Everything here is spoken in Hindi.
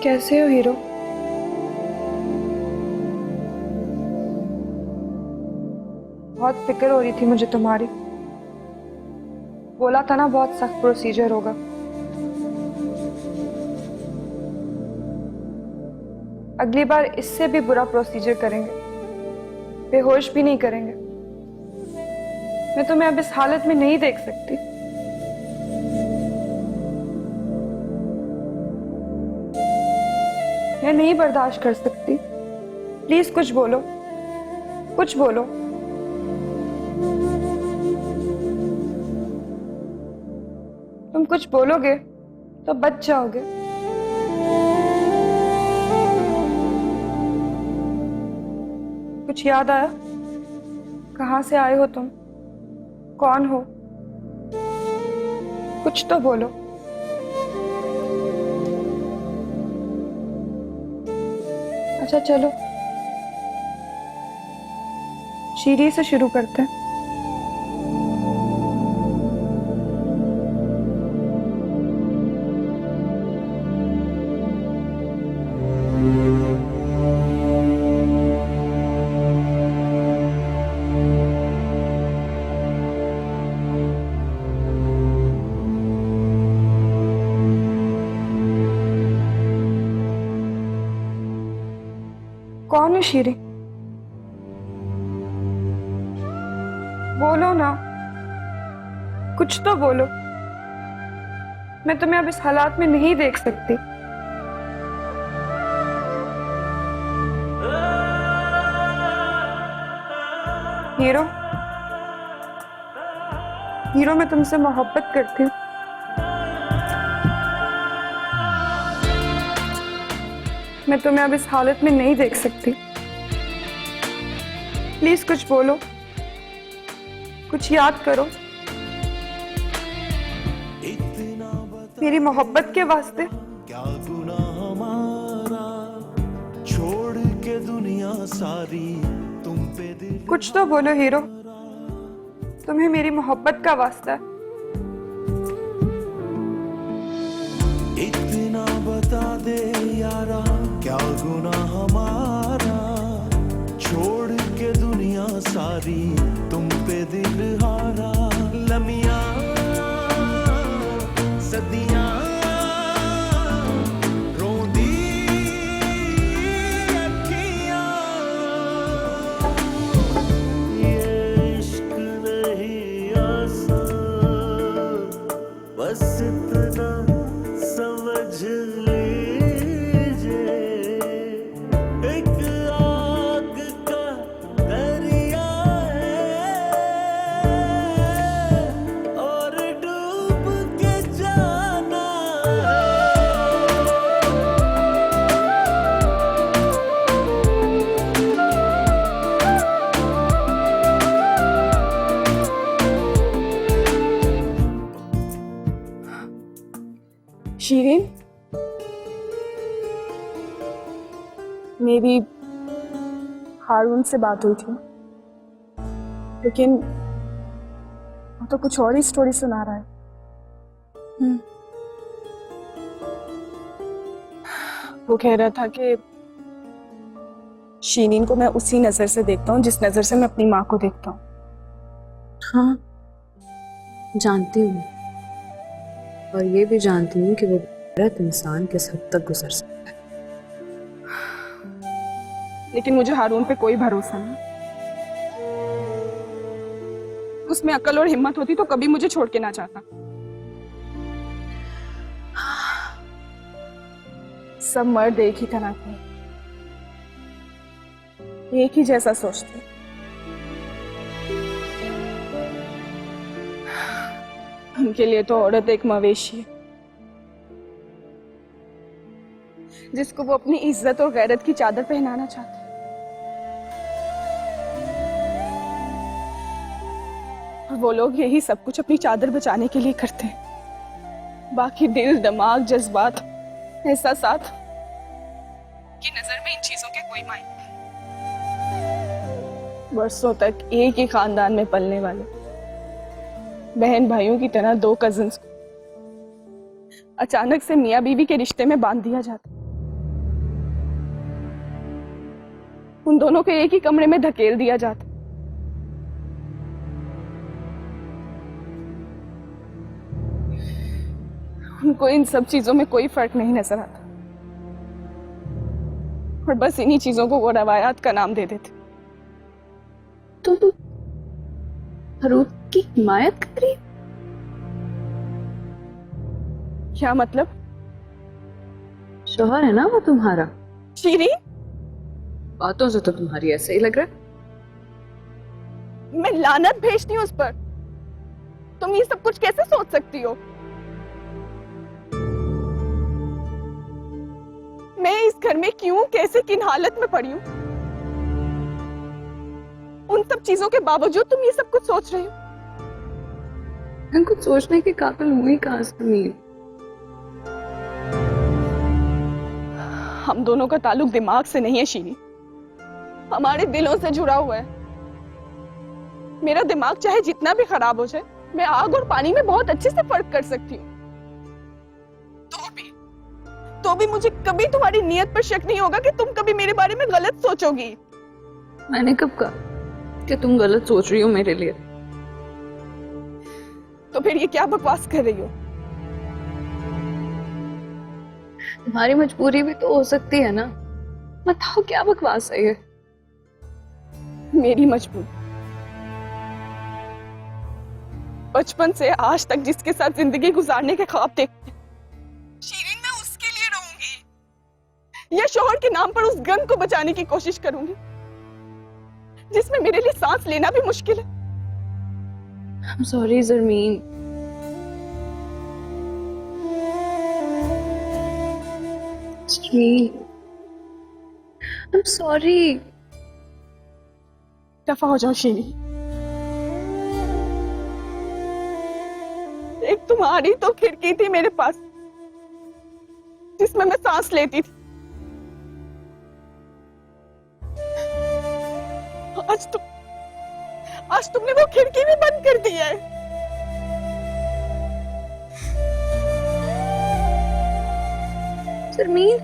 कैसे हो हीरो? बहुत फिक्र हो रही थी मुझे तुम्हारी। बोला था ना बहुत सख्त प्रोसीजर होगा। अगली बार इससे भी बुरा प्रोसीजर करेंगे, बेहोश भी नहीं करेंगे। मैं तुम्हें अब इस हालत में नहीं देख सकती। मैं नहीं बर्दाश्त कर सकती। प्लीज कुछ बोलो, कुछ बोलो। तुम कुछ बोलोगे तो बच जाओगे। कुछ याद आया? कहां से आए हो तुम? कौन हो? कुछ तो बोलो। अच्छा चलो, शीरी से शुरू करते हैं। कौन है शीरी? बोलो ना, कुछ तो बोलो। मैं तुम्हें अब इस हालात में नहीं देख सकती। हीरो, हीरो मैं तुमसे मोहब्बत करती हूँ। मैं तुम्हें अब इस हालत में नहीं देख सकती। प्लीज कुछ बोलो, कुछ याद करो। मेरी मोहब्बत के वास्ते। क्या गुनाह हमारा, छोड़ के दुनिया सारी तुम पे दिल। कुछ तो बोलो हीरो, तुम्हें मेरी मोहब्बत का वास्ता है। इतना बता दे यारा, क्या गुनाह हमारा, छोड़ के दुनिया सारी तुम पे दिल हारा। लमियां सदियां रोंदी अखियां, ये इश्क नहीं आसान, बस इतना समझ लीजिए। एक आग का दरिया है और डूब के जाना शीरीन, मेरी हारून से बात हुई थी, लेकिन वो तो कुछ और ही स्टोरी सुना रहा है। वो कह रहा था कि शीरीन को मैं उसी नजर से देखता हूँ जिस नजर से मैं अपनी माँ को देखता हूँ। हाँ, जानती हूँ, और ये भी जानती हूँ कि वो गलत इंसान किस हद तक गुजर सकता है। लेकिन मुझे हारून पे कोई भरोसा नहीं। उसमें अकल और हिम्मत होती तो कभी मुझे छोड़ के ना जाता। सब मर्द एक ही तरह के, एक ही जैसा सोचते। उनके लिए तो औरत एक मवेशी है जिसको वो अपनी इज्जत और गैरत की चादर पहनाना चाहते हैं। और वो लोग यही सब कुछ अपनी चादर बचाने के लिए करते हैं। बाकी दिल, दिमाग, जज्बात, एहसासात की नजर में इन चीजों के कोई मायने नहीं। बरसों तक एक ही खानदान में पलने वाले बहन भाइयों की तरह दो कजिन्स को अचानक से मियाँ बीवी के रिश्ते में बांध दिया जाता। उन दोनों को एक ही कमरे में धकेल दिया जाता। उनको इन सब चीजों में कोई फर्क नहीं नजर आता और बस इन्हीं चीजों को वो रवायात का नाम दे देते। तो तू हरूप की हिमायत कर रही है? क्या मतलब? शौहर है ना वो तुम्हारा। शीरीन, बातों से तो तुम्हारी ऐसा ही लग रहा है। मैं लानत भेजती हूँ उस पर। तुम ये सब कुछ कैसे सोच सकती हो? मैं इस घर में क्यों, कैसे, किन हालत में पड़ी हूँ, उन सब चीजों के बावजूद तुम ये सब कुछ सोच रही हो? मैं कुछ सोचने के काबिल हुई कहां समीर। हम दोनों का ताल्लुक दिमाग से नहीं है शीरी, हमारे दिलों से जुड़ा हुआ है। मेरा दिमाग चाहे जितना भी खराब हो जाए, मैं आग और पानी में बहुत अच्छे से फर्क कर सकती हूँ। तो भी मुझे कभी तुम्हारी नीयत पर शक नहीं होगा कि तुम कभी मेरे बारे में गलत सोचोगी। मैंने कब कहा कि तुम गलत सोच रही हो मेरे लिए? तो फिर ये क्या बकवास कर रही हो? तुम्हारी मजबूरी भी तो हो सकती है ना। बताओ क्या बकवास है ये? मेरी मजबूरी? बचपन से आज तक जिसके साथ जिंदगी गुजारने के ख्वाब देखते, शीरीन, मैं उसके लिए रहूंगी या शोहर के नाम पर उस गन को बचाने की कोशिश करूंगी जिसमें मेरे लिए सांस लेना भी मुश्किल है। I'm sorry ज़रमीन। I'm sorry। दफा हो जाओ शीरी। एक तुम्हारी तो खिड़की थी मेरे पास जिसमें मैं सांस लेती थी। आज तुमने वो खिड़की भी बंद कर दी है। ज़रमीन